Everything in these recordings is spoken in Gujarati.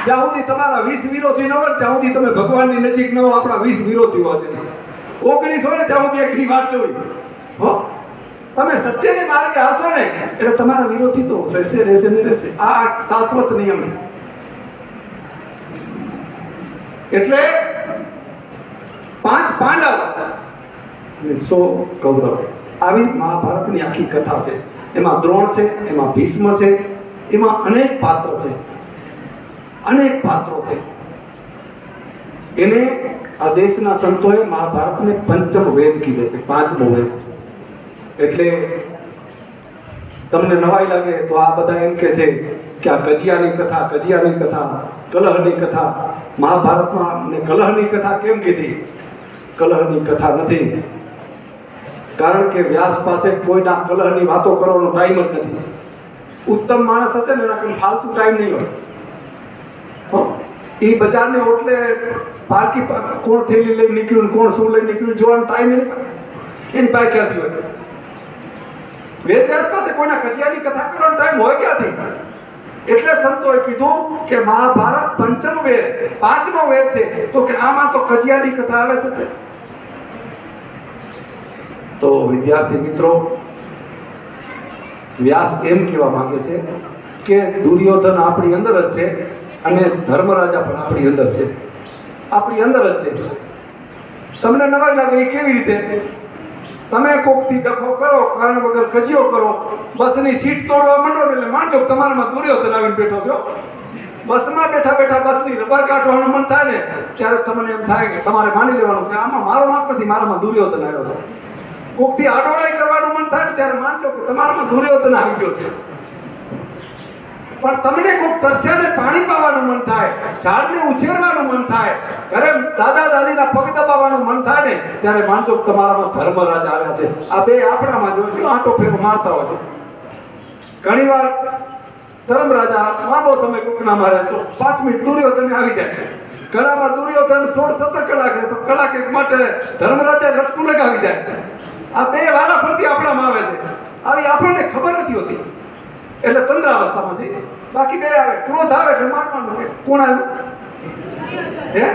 જ્યાં સુધી તમારા 20 વિરોધી ન હોય ત્યાં સુધી તમે ભગવાનની નજીક ન હો. આપણા 20 વિરોધીઓ છે, 19 હોય ને ત્યાં સુધી એકની વાત જોઈ હો. તમે સત્યને માર્ગે આવશો ને એટલે તમારા વિરોધી તો રહેશે ને રહેશે. આ શાશ્વત નિયમ છે. એટલે 5 પાંડવ અને 100 કૌરવ, આવી મહાભારતની આખી કથા છે. એમાં દ્રોણ છે, એમાં ભીષ્મ છે, એમાં અનેક પાત્ર છે, અનેક પાત્રો છે. એને આ દેશના સંતોએ મહાભારતને પંચમ વેદ કીધો છે, 5મો વેદ. એટલે તમને નવાઈ લાગે તો આ બધા એમ કે છે કે આ કજિયાની કથા, કલહની કથા મહાભારતમાં ને કલહની કથા કેમ કીધી? કલહની કથા નથી, કારણ કે વ્યાસ પાસે કોઈના કલહની વાતો કરવાનો ટાઈમ જ નથી. ઉત્તમ માણસ હશે ને એના કોઈ ફાલતુ ટાઈમ નહીં હોય. એ બજારને ઓટલે પારકી કોણ થેલી લઈને નીકળ્યું, કોણ શું લઈને નીકળ્યું જોવાનો ટાઈમ એની પાસે ક્યાંથી હોય? વેદવ્યાસ પાસે કોઈના કજિયાની કથા કરવાનો ટાઈમ હોય ક્યાંથી? એટલે સંતોએ કીધું કે મહાભારત પંચમ વેદ, 5મો વેદ છે. તો કે આમાં તો કજિયાની કથા આવે છે. તો વિદ્યાર્થી મિત્રો, વ્યાસ એમ કહેવા માંગે છે કે દુર્યોધન આપણી અંદર જ છે અને ધર્મરાજા પણ આપણી અંદર છે, આપણી અંદર જ છે. તમને નવાઈ લાગે એ કેવી રીતે? તમે કોકથી ડખો કરો, કારણ વગર કજિયો કરો, બસની સીટ તોડવા માંડો એટલે માનજો તમારામાં દુર્યોધન આવીને બેઠો છો. બસમાં બેઠા બેઠા બસની રબર કાઢવાનું મન થાય ને ત્યારે તમને એમ થાય કે તમારે માની લેવાનું કે આમાં મારો વાંક નથી, મારામાં દુર્યોધન આવ્યો છે. કોકથી આડોળાઈ કરવાનું મન થાય ત્યારે માનજો કે તમારામાં દુર્યોધન આવી ગયો છે. પણ તમને કોક તરસ્યાને પાણી પાવાનું મન થાય, ઝાડને ઉછેરવાનું મન થાય, ઘરે દાદા દાદીના પગ દબાવવાનું મન થાય ને ત્યારે માનજો કે તમારામાં ધર્મરાજ આવ્યા છે. આ બે આપણામાં જો આંટો ફેરો મારતા હોય છે. ઘણીવાર ધર્મરાજા લાંબો સમય કોકના મારે તો 5 મિનિટ દુર્યોધન આવી જાય. ઘણામાં દુર્યોધન 16-17 કલાક રહે તો કલાક એક માટે ધર્મરાજા લટકું લગાવી જાય. આ બે વારા ફરતી આપણામાં આવે છે. આવી આપણને ખબર નથી હોતી એટલે તંદ્રાવસ્થામાં છે. બાકી બે આવે, ક્રોધ આવે એટલે માનવાનું કે કોણ આવ્યું? હે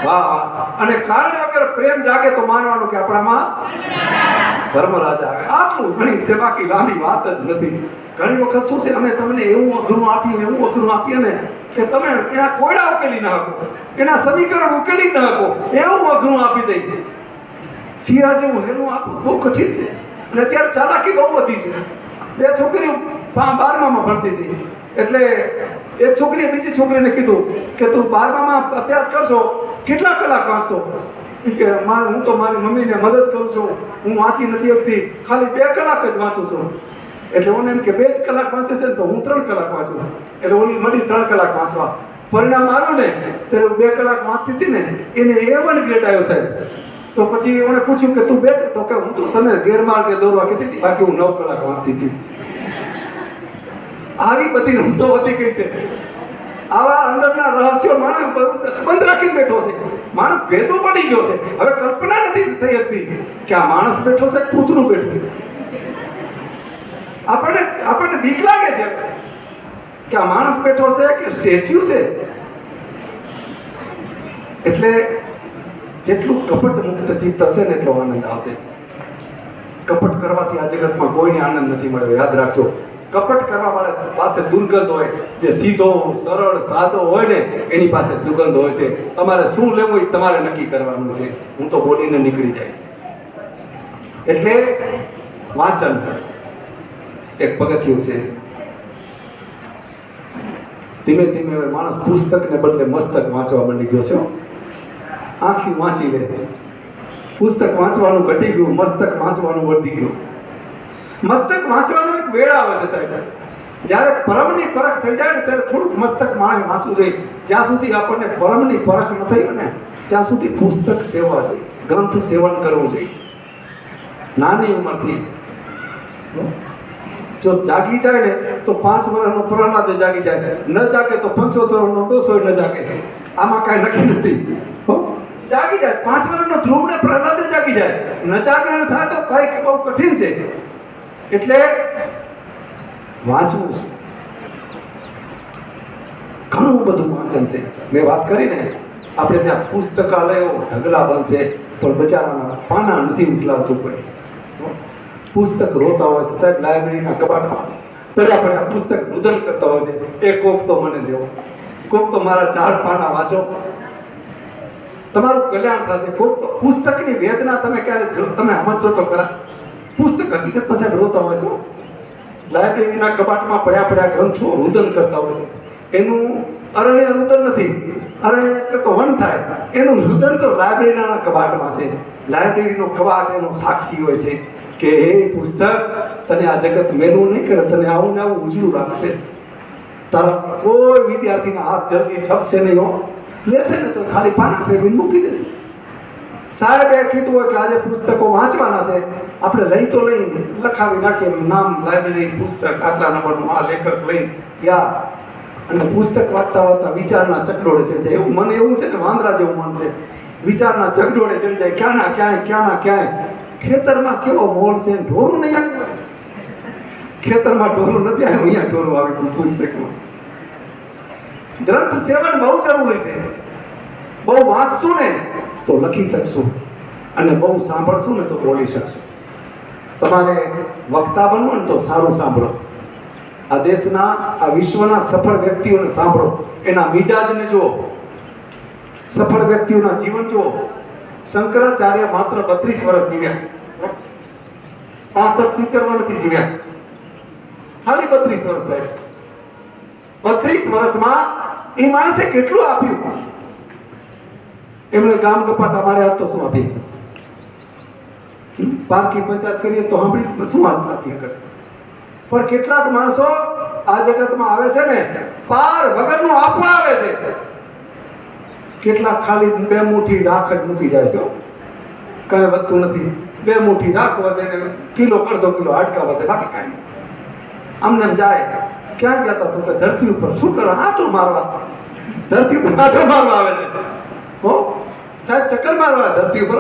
વાહ. અને કારણ વગર પ્રેમ જાગે તો માનવાનું કે આપણામાં ધર્મરાજા આવે. આટલું ઘણી છે, બાકી લાંબી વાત જ નથી. ઘણી વખત શું છે, અમે તમને એવું અઘરું આપીએ ને કે તમે એના કોયડા ઉકેલી ના શકો, એના સમીકરણ ઉકેલી ના શકો, એવું અઘરું આપી દઈએ. શીરા જેવું હેલું આપવું બહુ કઠિન છે. અને અત્યારે ચાલાકી બહુ વધી છે. બે છોકરીઓ 12માં ભણતી હતી એટલે એક છોકરીએ બીજી છોકરીને કીધું કે તું 12માં અભ્યાસ કરશો, કેટલા કલાક વાંચશો? કે હું તો મારી મમ્મીને મદદ કરું છું, હું વાંચી નથી શકતી, ખાલી 2 કલાક જ વાંચું છું. એટલે ઓને એમ કે 2 જ કલાક વાંચે છે ને તો હું 3 કલાક વાંચું. એટલે ઓની મળી 3 કલાક વાંચવા. પરિણામ આવ્યું ને ત્યારે 2 કલાક વાંચતી હતી ને એને A1 ગ્રેડ આવ્યો સાહેબ. તો પછી એને પૂછ્યું કે તું 2, તો કે હું તો તને ગેરમાર્ગે દોરવા કહેતી હતી, બાકી હું 9 કલાક વાંચતી હતી. આવી બધી રમતો વધી ગઈ છે. આવા અંદરના રહસ્યો માણસ બંધ રાખીને બેઠો છે. માણસ ભેદો પડી ગયો છે. હવે કલ્પના નથી થઈ શકતી કે આ માણસ બેઠો છે, પૂતળું બેઠું છે. આપણને બીક લાગે છે કે આ માણસ બેઠો છે કે સ્ટેચ્યુ છે. એટલે જેટલું કપટ મુક્ત ચિત્ત હશે ને એટલો આનંદ આવશે. કપટ કરવાથી આ જગતમાં કોઈને આનંદ નથી મળ્યો. યાદ રાખજો, કપટ કરવા વાળા પાસે દુર્ગંધ હોય, જે સીધો સરળ સાદો હોય ને એની પાસે સુગંધ હોય છે. તમારે શું લેવું એ તમારે નક્કી કરવાનું છે. હું તો બોલીને નીકળી જઈશ. એટલે વાંચન એક પગથિયું છે. ધીમે ધીમે હવે માણસ પુસ્તકને બદલે મસ્તક વાંચવા માંડી ગયો છે. આખી વાંચી લે. પુસ્તક વાંચવાનું ઘટી ગયું, મસ્તક વાંચવાનું વધી ગયું. મસ્તક વાંચવાનો એક વેળ આવે છે સાહેબ. જ્યારે પરમની પરખ થઈ જાય ને ત્યારે થોડુંક મસ્તક માણસ વાંચવું જોઈએ. જ્યાં સુધી આપણને પરમની પરખ ન થઈ ને ત્યાં સુધી પુસ્તક સેવા જોઈએ, ગ્રંથ સેવન કરવું જોઈએ. નાની ઉંમરથી જો જાગી જાય ને તો 5 વર્ષનો પ્રહલાદ જાગી જાય, ન જાગે તો 75 નો ડોસો ન જાગે. આમાં કાંઈ નક્કી નથી. જાગી જાય 5 વર્ષનો ધ્રુવ ને પ્રહલાદ જાગી જાય, ન જાગે થાય તો કઈ બહુ કઠિન છે. એટલે વાંચવું છે, ઘણું બધું વાંચન છે. મેં વાત કરીને આપણે ત્યાં પુસ્તકાલયો ઢગલા બનશે પણ બચારાના પાના નથી ઉથલાવતું કોઈ. પુસ્તક રોતા હોય છે સાહેબ, લાઇબ્રેરીના કબાટમાં પડ્યા પડ્યા પુસ્તક રુદન કરતા હોય છે. એ કોક તો મને દેવો, કોક તો મારા 4 પાના વાંચો, તમારું કલ્યાણ થશે. કોક તો પુસ્તકની વેદના તમે ક્યારે તમે સમજો તો ખરા. પુસ્તક હકીકતમાં સાહેબ રોતા હોય છે. લાઇબ્રેરીના કબાટમાં પડ્યા પડ્યા ગ્રંથો રુદન કરતા હોય છે. એનું અરણ્ય રુદન નથી, અરણ્ય એટલે તો વન થાય, એનું રુદન તો લાઇબ્રેરીના કબાટમાં છે. લાઇબ્રેરીનો કબાટ એનો સાક્ષી હોય છે કે હે પુસ્તક, તને આ જગત મેલું નહીં કરે, તને આવું ને આવું ઉજળું રાખશે. તારા કોઈ વિદ્યાર્થીના હાથ જલ્દી છપશે નહીં હો. લેશે ને તો ખાલી પાના ફેરવીને મૂકી દેશે. સાહેબે કીધું હોય કે આજે પુસ્તકો વાંચવાના છે, આપણે લઈ તો લઈ લખાવી નાખીએ નામ, લાઇબ્રેરી પુસ્તક આટલા નંબરનું આ લેખક લઈ ગયા, અને પુસ્તક વાંચતા વાંચતા વિચારના ચકડોળે ચડી જાય. એવું મને એવું છે ને, વાંદરા જેવું મન છે, વિચારના ચકડોળે ચડી જાય. ક્યાંના ક્યાંય ખેતરમાં કેવો મોલ છે, ઢોરું નહીં આવ્યું, ખેતરમાં ઢોરું નથી આવ્યું, અહીંયા ઢોરું આવી ગયું પુસ્તકમાં. ગ્રંથ સેવન બહુ જરૂરી છે. બહુ વાંચશું ને તો લખી શકશું, અને બહુ સાંભળશું ને તો બોલી શકશું. તમારે વક્તા બનવું ને તો સારું સાંભળો. આ દેશના, આ વિશ્વના સફળ વ્યક્તિઓને સાંભળો, એના મિજાજને જુઓ, સફળ વ્યક્તિઓના જીવન જુઓ. શંકરાચાર્ય માત્ર 32 વર્ષ જીવ્યા, 65-70 વર્ષ નથી જીવ્યા, ખાલી 32 વર્ષ થાય. 32 વર્ષમાં એ માણસે કેટલું આપ્યું. એમણે ગામ કપાટ અમારે હાથ તો શું આપી, પારકી પંચાયત કરીએ તો સાંભળી શું આપી કરે. પણ કેટલાક માણસો આ જગતમાં આવે છે ને, પાર વગરનું આપવા આવે છે. કેટલાક ખાલી 2 મુઠ્ઠી રાખ જ મૂકી જાય છે, કઈ વધતું નથી. 2 મુઠ્ઠી રાખ વધે ને કિલો અડધો કિલો હાડકા વધે, બાકી કાંઈ નહીં. આમને જાય. ક્યાં ગયા હતા તો કે ધરતી ઉપર. શું કરવા? આંટો મારવા. ધરતી ઉપર આંટો મારવા આવે છે હો સાહેબ, ચક્કર મારવા ધરતી ઉપર.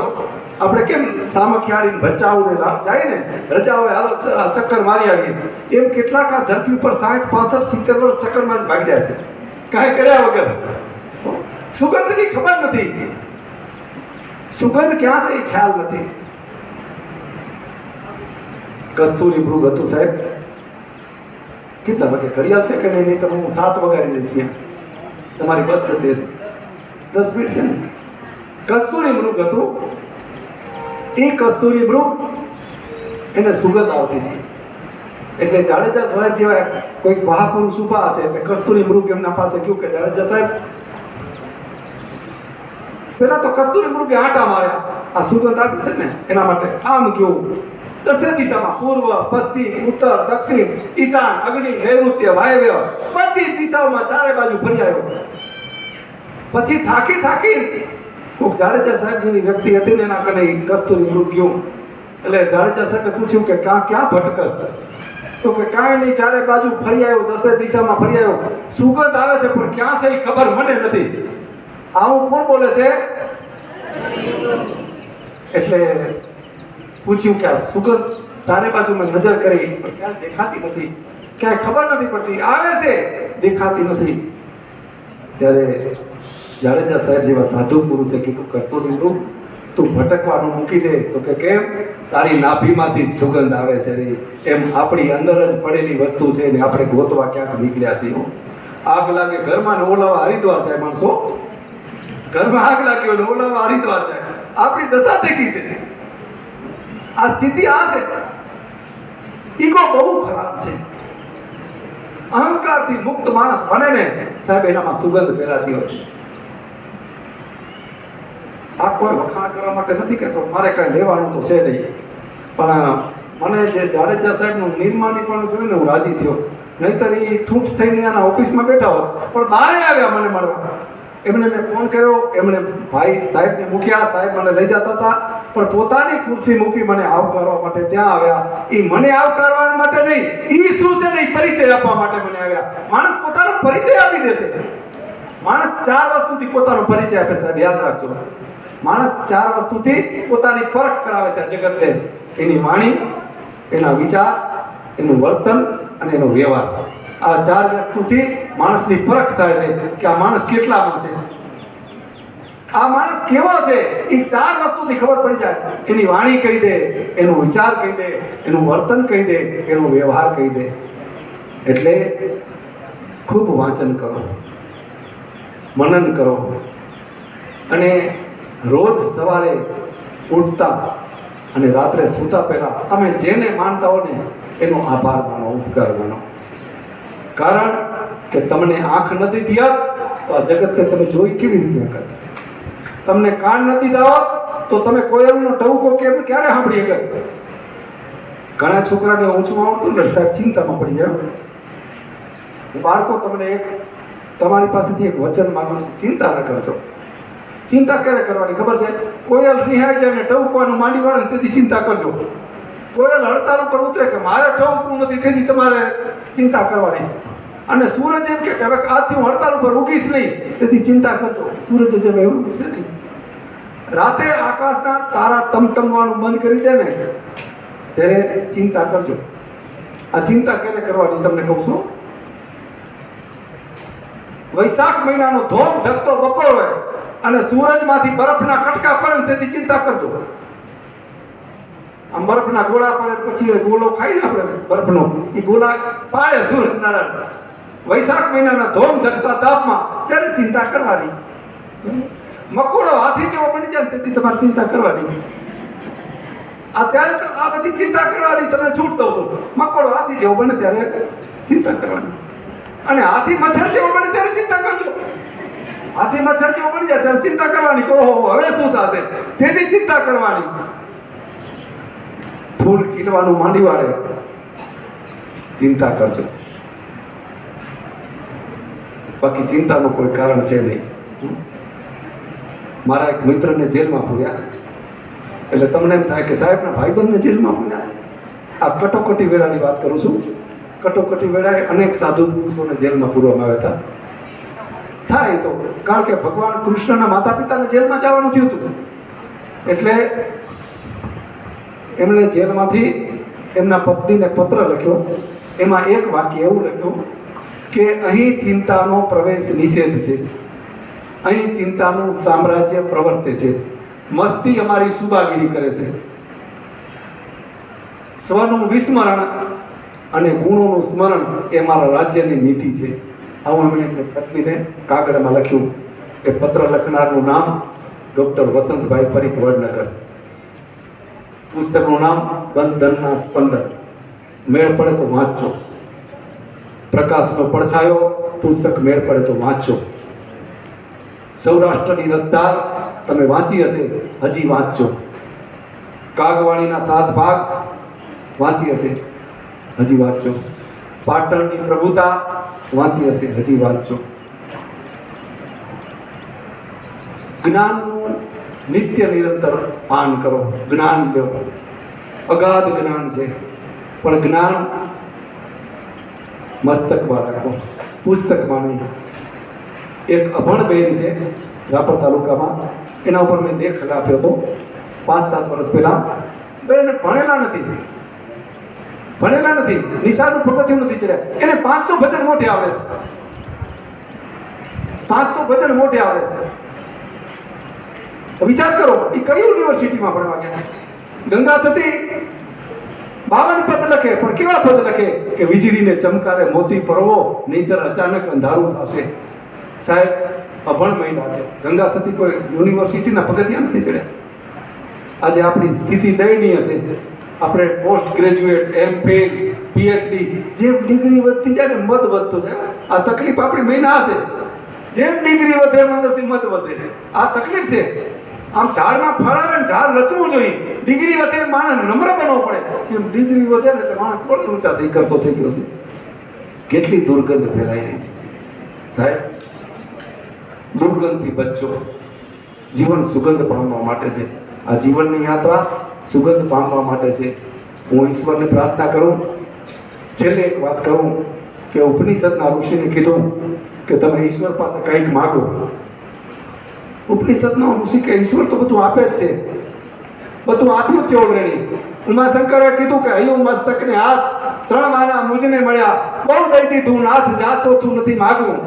આપણે કેમ સામખિયાળી બચાવને જાય ને રજા હોય, હાલો ચક્કર મારી આવીએ, એમ કેટલાક આ ધરતી ઉપર 60, 65, 70 વર્ષ ચક્કર મારી ભાગી જાય છે, કાંઈ કર્યા વગર. સુગંધની ખબર નથી, સુગંધ ક્યાં છે એ ખ્યાલ નથી. કસ્તુરી મૃગ હતું સાહેબ. કેટલા વાગે ઘડિયાળ છે કે નહીં? તો હું 7 વગાડી દઈશ. તમારી બસ થતી હશે, 10 મિનિટ છે ને. કસ્તુરી મૃગ હતું. એ કસ્તુરી મૃગ એને સુગંધ આવતી હતી. એટલે જાડેજા સાહેબ જેવા કોઈક મહાપુરુષ ઉભા હશે એટલે કસ્તુરી મૃગ એમના પાસે કહ્યું કે જાડેજા સાહેબ, પેલા તો કસ્તુરી મૃગે આંટા માર્યા, આ સુગંધ આપી છે ને એના માટે આમ કેવું 10 દિશામાં, પૂર્વ, પશ્ચિમ, ઉત્તર, દક્ષિણ, ઈશાન, અગ્નિ, નૈઋત્ય, વાયવ્ય, બધી દિશાઓમાં ચારે બાજુ ફરી આવ્યો. પછી થાકી કોઈક જાડેજા સાહેબ જેવી વ્યક્તિ હતી ને એના કને કસ્તુરી મૃગ ગયું. એટલે જાડેજા સાહેબે પૂછ્યું કે ક્યાં ભટકસ? તો કે કાંઈ નહીં, ચારે બાજુ ફરી આવ્યો, 10 દિશામાં ફરી આવ્યો, સુગંધ આવે છે પણ ક્યાં છે એ ખબર મને નથી. આવું કોણ બોલે છે? એટલે પૂછ્યું કે આ સુગંધ ચારે બાજુ મેં નજર કરી પણ ક્યાં દેખાતી નથી, ક્યાંય ખબર નથી પડતી, આવે છે દેખાતી નથી. ત્યારે જાડેજા સાહેબ જેવા સાધુ પુરુષે કીધું, કસ્તુરી મૃગ તું ભટકવાનું મૂકી દે. તો કે કેમ? તારી નાભીમાંથી જ સુગંધ આવે છે રે. એમ આપણી અંદર જ પડેલી વસ્તુ છે ને આપણે ગોતવા ક્યાંક નીકળ્યા છીએ. આગ લાગે ઘરમાં ને ઓલાવા હરિદ્વાર જાય માણસો, ઘરમાં આગ લાગી હોય ને ઓલાવા હરિદ્વાર જાય. આપણી દશા દેખી છે. આ સ્થિતિ આ છે. ઈગો બહુ ખરાબ છે. અહંકારથી મુક્ત માણસ બને ને સાહેબ, એનામાં સુગંધ ફેલાતી હોય છે. આ કોઈ વખાણ કરવા માટે નથી કહેતો, મારે કઈ લેવાનું તો છે નહીં, પણ મને જે જાડેજા સાહેબનું નિર્માની પણ જોયું ને હું રાજી થયો. નહીતર એ ઠૂંઠ થઈને એના ઓફિસમાં બેઠા હોત, પણ બહાર આવ્યા મને મળવા. એમને મેં ફોન કર્યો, એમણે ભાઈ સાહેબને મૂક્યા, સાહેબ મને લઈ જતા હતા, પણ પોતાની ખુરશી મૂકી મને આવકારવા માટે ત્યાં આવ્યા. એ મને આવકારવા માટે નહીં, એ શું છે ને એ પરિચય આપવા માટે મને આવ્યા. માણસ પોતાનો પરિચય આપી દેશે. માણસ 4 વસ્તુથી પોતાનો પરિચય આપે સાહેબ, યાદ રાખજો. માણસ 4 વસ્તુથી પોતાની પરખ કરાવે છે આ જગતને. એની વાણી, એના વિચાર, એનું વર્તન અને એનો વ્યવહાર. આ 4 વસ્તુથી માણસની પરખ થાય છે કે આ માણસ કેટલામાં છે, આ માણસ કેવો છે. એ 4 વસ્તુથી ખબર પડી જાય. એની વાણી કહી દે, એનો વિચાર કહી દે, એનું વર્તન કહી દે, એનો વ્યવહાર કહી દે. એટલે ખૂબ વાંચન કરો, મનન કરો, અને રોજ સવારે ઉઠતા અને રાત્રે સૂતા પહેલા તમે જેને માનતા હો ને એનો આભાર માનો, ઉપકાર માનો. કારણ કે તમને આંખ નથી થયા તો આ જગતને તમે જોઈ કેવી રીતે કરતા. તમને કાન નથી દાવા તો તમે કોયલનો ટહુકો ક્યારે સાંભળી શકે. ઘણા છોકરાને ઓછું આવડતું ને સાહેબ ચિંતામાં પડી જાય. બાળકો તમને તમારી પાસેથી એક વચન માંગુ છું, ચિંતા ન કરજો. ચિંતા ક્યારે કરવાની ખબર છે? કોયલ રિહાઈ જાય ને ટહુકવાનું માંડી વાળે ને તેથી ચિંતા કરજો. કોયલ હડતાલ ઉપર ઉતરે કે મારે ટહુકવું નથી તેથી તમારે ચિંતા કરવાની. અને સૂરજ એમ કે હવે આજથી હું હડતાલ ઉપર ઉગીશ નહીં તેથી ચિંતા કરજો. સૂરજ જેમ એવું છે નહીં. રાતે આકાશના તારા ટમટમવાનું બંધ કરી દે ને ત્યારે ચિંતા કરજો. આ ચિંતા ક્યારે કરવાની તમને કહું છું. વૈશાખ મહિનાનો ધોમ ધકતો બપોર હોય અને સૂરજમાંથી બરફના કટકા પડે ને તેથી ચિંતા કરજો. આમ બરફના ગોળા પડે પછી ગોળો ખાઈને આપણે બરફનો એ ગોળા પાડે સૂરજનારાયણ વૈશાખ મહિનાના ધોમ ધકતા તાપમાં ત્યારે ચિંતા કરવાની. મકોડો હાથી જેવો બની જાય તેથી તમારે ચિંતા કરવાની. અત્યારે તો આ બધી ચિંતા કરવાની તમને છૂટ દઉં છું. મકોડો હાથી જેવો બને ત્યારે ચિંતા કરવાની. અને હાથી મચ્છર જેવો બને ત્યારે ચિંતા કરજો. હાથી મચ્છર જેવો બની જાય ત્યારે ચિંતા કરવાની. ઓહો હવે શું થશે તેથી ચિંતા કરવાની. ફૂલ ખીલવાનું માંડી વાળે ચિંતા કરજો. બાકી ચિંતાનું કોઈ કારણ છે નહીં. મારા એક મિત્રને જેલમાં પૂર્યા એટલે તમને એમ થાય કે સાહેબના ભાઈબંધને જેલમાં પૂર્યા. આ કટોકટી વેળાની વાત કરું છું. કટોકટી વેળાએ અનેક સાધુ પુરુષોને જેલમાં પૂરવામાં આવ્યા હતા. થાય તો કારણ કે ભગવાન કૃષ્ણના માતા પિતાને જેલમાં જવાનું થયું હતું એટલે એમણે જેલમાંથી એમના પત્નીને પત્ર લખ્યો. એમાં એક વાક્ય એવું લખ્યું કે અહીં ચિંતાનો પ્રવેશ નિષેધ છે, અહીં ચિંતાનું સામ્રાજ્ય પ્રવર્તે છે, મસ્તી અમારી સુબાગીરી કરે છે, સ્વનું વિસ્મરણ અને ગુણોનું સ્મરણ એ મારા રાજ્યની નીતિ છે. આવું એમણે પત્નીને કાગળમાં લખ્યું. એ પત્ર લખનારનું નામ ડૉક્ટર વસંતભાઈ પરીખ વડનગર. પુસ્તકનું નામ બંધનના સ્પંદન. મેળ પડે તો વાંચજો. પ્રકાશનો પડછાયો પુસ્તક મેળ પડે તો વાંચજો. સૌરાષ્ટ્રની રસધાર તમે વાંચી હશે, હજી વાંચજો. કાગવાણીના 7 ભાગ વાંચી હશે, હજી વાંચજો. પાટણની પ્રભુતા વાંચી હશે, હજી વાંચજો. જ્ઞાનનું નિત્ય નિરંતર પાન કરો. જ્ઞાન લો. અગાધ જ્ઞાન છે પણ જ્ઞાન મસ્તકમાં રાખો, પુસ્તકમાં નહીં. એક અભણ બેન છે રાપર તાલુકામાં, એના ઉપર મેં દેખ આપ્યો હતો 5-7 વર્ષ પહેલા. બેન ભણેલા નથી, નિશાળનું પગથિયું નથી ચડ્યા. એને 500 ભજન મોઢે આવડે છે, 500 ભજન મોઢે આવડે છે. વિચાર કરો એ કઈ યુનિવર્સિટીમાં ભણવા ગયા. ગંગા સતી 52 પદ લખે પણ કેવા પદ લખે કે વીજળીને ચમકારે મોતી પરવો નહીતર અચાનક અંધારું થશે. સાહેબ અભણ મહિલા છે. ગંગા સતી કોઈ યુનિવર્સિટીના પગથિયા નથી ચડ્યા. આજે આપણી સ્થિતિ દયનીય છે. આપણે પોસ્ટ ગ્રેજ્યુએટ, MPhil, PhD જેમ ડિગ્રી વધતી જાય ને મત વધતો જાય. આ તકલીફ આપણી મહિના હશે. જેમ ડિગ્રી વધે એમ અંદરથી મત વધે. આ તકલીફ છે. આમ ઝાડમાં ફળ આવે ને ઝાડ લચવું જોઈએ. ડિગ્રી વધે માણસ નમ્ર બનવો પડે. એમ ડિગ્રી વધે ને એટલે માણસ થોડો ઊંચા થઈ કરતો થઈ ગયો છે. કેટલી દુર્ગંધ ફેલાઈ રહી છે સાહેબ. દુર્ગંધથી બચજો. જીવન સુગંધ પામવા માટે છે. આ જીવનની યાત્રા સુગંધ પામવા માટે છે. હું ઈશ્વરને પ્રાર્થના કરું. છેલ્લે એક વાત કરું કે ઉપનિષદના ઋષિને કીધું કે તમે ઈશ્વર પાસે કંઈક માગો. ઉપનિષદનો ઋષિ કે ઈશ્વર તો બધું આપે જ છે, બધું આપ્યું જ છે ઓલરેડી. ઉમાશંકરે કીધું કે હૈયું મસ્તકને હાથ 3 વાના મુજને મળ્યા બહુ દઈ દીધું નાથ જા ચોથું નથી માગવું,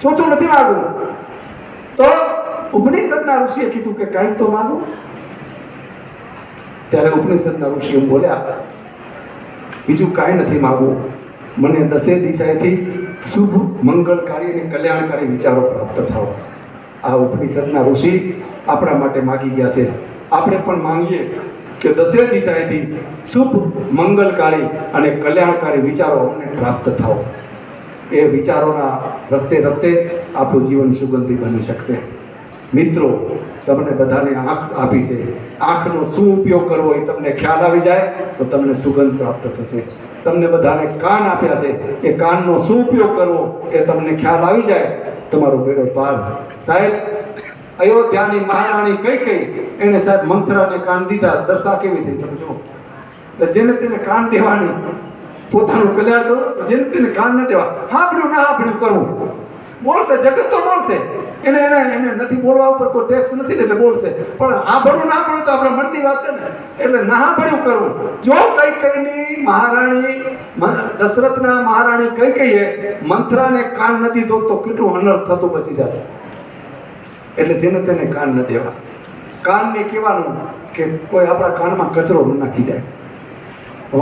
ચોથું નથી માગવું. તો ઉપનિષદના ઋષિએ કીધું કે કાંઈક તો માગો. ત્યારે ઉપનિષદના ઋષિઓ બોલ્યા બીજું કાંઈ નથી માગવું, મને દસે દિશાએથી શુભ મંગળકારી અને કલ્યાણકારી વિચારો પ્રાપ્ત થાવ. આ ઉપનિષદના ઋષિ આપણા માટે માગી ગયા છે. આપણે પણ માંગીએ કે દસે દિશાએથી શુભ મંગલકારી અને કલ્યાણકારી વિચારો અમને પ્રાપ્ત થાવ. એ વિચારોના રસ્તે રસ્તે આપણું જીવન સુગંધી બની શકશે. મિત્રો, તમને બધાને આંખ આપી છે. આંખનો શું ઉપયોગ કરવો એ તમને ખ્યાલ આવી જાય તો તમને સુગંધ પ્રાપ્ત થશે. તમને બધાને કાન આપ્યા છે, એ કાનનો શું ઉપયોગ કરવો એ તમને ખ્યાલ આવી જાય, તમારો બેડો પાર. સાહેબ, અયોધ્યાની મહારાણી કઈ કઈ એને સાહેબ મંથરાને કાન દીધા. દર્શા કેવી થઈ તમે જો. જેને તેને કાન દેવાની, પોતાનું કલ્યાણ કરવું, જેને તેને કાન ન દેવા. હાંભળ્યું ના હાંભળ્યું કરવું. બોલશે, જગત તો બોલશે. એને એને એને નથી બોલવા ઉપર કોઈ ટેક્સ નથી એટલે બોલશે. પણ હાંભળવું ના હાંભળ્યું તો આપણા મનની વાત છે ને. એટલે ના હાંભળ્યું કરવું. જો કઈ કઈની મહારાણી, દશરથના મહારાણી કઈ કઈએ મંથરાને કાન ન દીધો તો કેટલું અનર્થ થતું બચી જાય. એટલે જેને તેને કાન ન દેવા. કાનને કહેવાનું કે કોઈ આપણા કાનમાં કચરો ન નાખી જાય.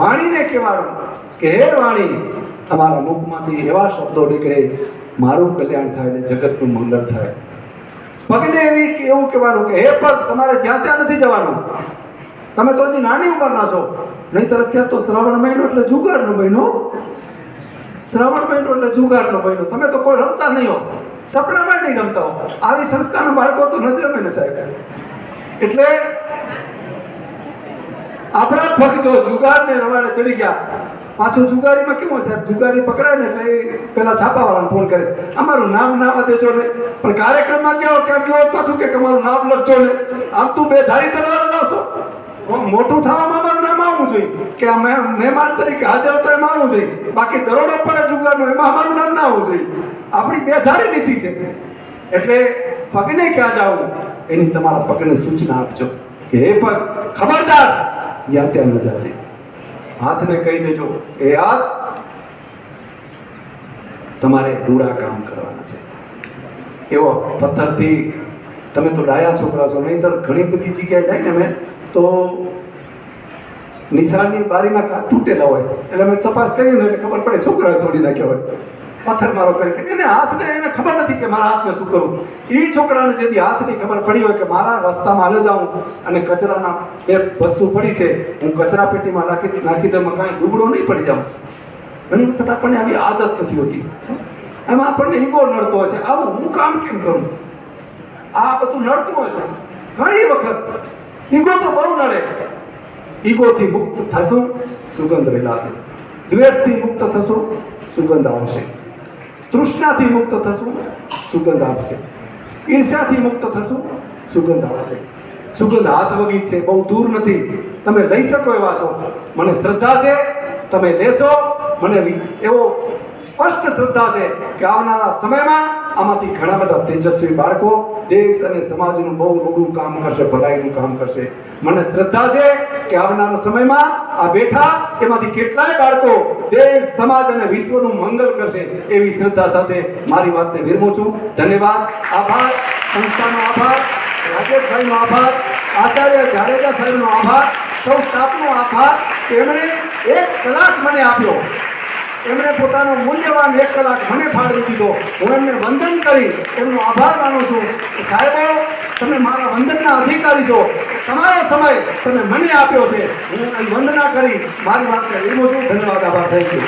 વાણીને કહેવાનું કે હે વાણી, તમારા મુખમાંથી એવા શબ્દો નીકળે મારું કલ્યાણ થાય ને જગતનું મંગળ થાય. પગને એવું કહેવાનું કે હે પગ, તમારે જ્યાં ત્યાં નથી જવાનું. તમે તો હજી નાની ઉંમરના છો. નહીંતર અત્યારે તો શ્રાવણ મહિનો એટલે જુગારનો મહિનો. શ્રાવણ મહિનો એટલે જુગારનો મહિનો. તમે તો કોઈ રમતા નહીં હો, સપનામાં નહીં રમતા હો. આવી સંસ્થાના બાળકો તો ન જ રમે ને સાહેબ. એટલે આપણા પગ જો જુગારને રવાડે ચડી ગયા. પાછું જુગારીમાં કેવું હોય સાહેબ, જુગારી પકડાય ને એટલે પેલા છાપાવાળાને ફોન કરે, અમારું નામ ના દેજો ને. પણ કાર્યક્રમમાં ગયા ક્યાં ગયો પાછું કે તમારું નામ લખજો ને. આમ તું બે ધારી તલવાર લાવશો. મોટું થવામાં અમારું નામ આવવું જોઈએ કે આ મહેમાન તરીકે હાજર હતા એમાં આવવું જોઈએ. બાકી દરોડો પડે જુગારનો એમાં અમારું નામ ના આવવું જોઈએ. આપણી બે ધારી નીતિ છે. એટલે પગને ક્યાં જવું એની તમારા પગને સૂચના આપજો કે હે પગ, ખબરદાર જ્યાં ત્યાં ન જાજે. હાથને કહી દેજો એ હાથ, તમારે રૂડા કામ કરવાના છે. એવો પથ્થરથી તમે તો ડાયા છોકરા છો, નહીંતર ઘણી બધી જગ્યાએ જાય ને મેં તો નિશાળની બારીના કાચ તૂટેલા હોય એટલે અમે તપાસ કરીએ ને એટલે ખબર પડે છોકરાએ તોડી નાખ્યા હોય. પથ્થર મારો કરી એને હાથને એને ખબર નથી કે મારા હાથને શું કરવું. એ છોકરાને જેથી હાથની ખબર પડી હોય કે મારા રસ્તામાં હાલ્યો જાઉં અને કચરાના બે વસ્તુ પડી છે, હું કચરા પેટીમાં નાખી દઉં, કાંઈ દુબળો નહીં પડી જાઉં. ઘણી વખત આપણને આવી આદત નથી હોતી. એમાં આપણને ઈગો નડતો હોય છે, આવું હું કામ કેમ કરું, આ બધું નડતું હોય છે ઘણી વખત. ઈગો તો બહુ નડે. ઈગોથી મુક્ત થશું, સુગંધ રેલાશે. દ્વેષથી મુક્ત થશું, સુગંધ આવશે. તૃષ્ણાથી મુક્ત થશું, સુગંધ આવશે. ઈર્ષ્યાથી મુક્ત થશું, સુગંધ આવશે. સુગંધ હાથ વગી છે, બહુ દૂર નથી. તમે લઈ શકો એવા છો. મને શ્રદ્ધા છે, તમે લેશો. મને એવો સ્પષ્ટ શ્રદ્ધા છે કે આવનારા સમયમાં આમાંથી ઘણા બધા તેજસ્વી બાળકો દેશ અને સમાજનું બહુ રૂડું કામ કરશે, ભલાઈનું કામ કરશે. મને શ્રદ્ધા છે કે આવનારા સમયમાં આ બેઠા એમાંથી કેટલાય બાળકો દેશ, સમાજ અને વિશ્વનું મંગલ કરશે. એવી શ્રદ્ધા સાથે મારી વાતને વિરમું છું. ધન્યવાદ, આભાર. સંસ્થાનો આભાર, રાજેશભાઈનો આભાર, આચાર્ય જાડેજા સાહેબનો આભાર, સૌ સ્ટાફનો આભાર કે એમણે 1 કલાક મને આપ્યો. એમણે પોતાનો મૂલ્યવાન 1 કલાક મને ફાળવી દીધો. હું એમને વંદન કરી એમનો આભાર માનું છું. સાહેબો, તમે મારા વંદનના અધિકારી છો. તમારો સમય તમે મને આપ્યો છે. હું વંદના કરી મારી વાતને વિરમું છું. ધન્યવાદ, આભાર. Thank you.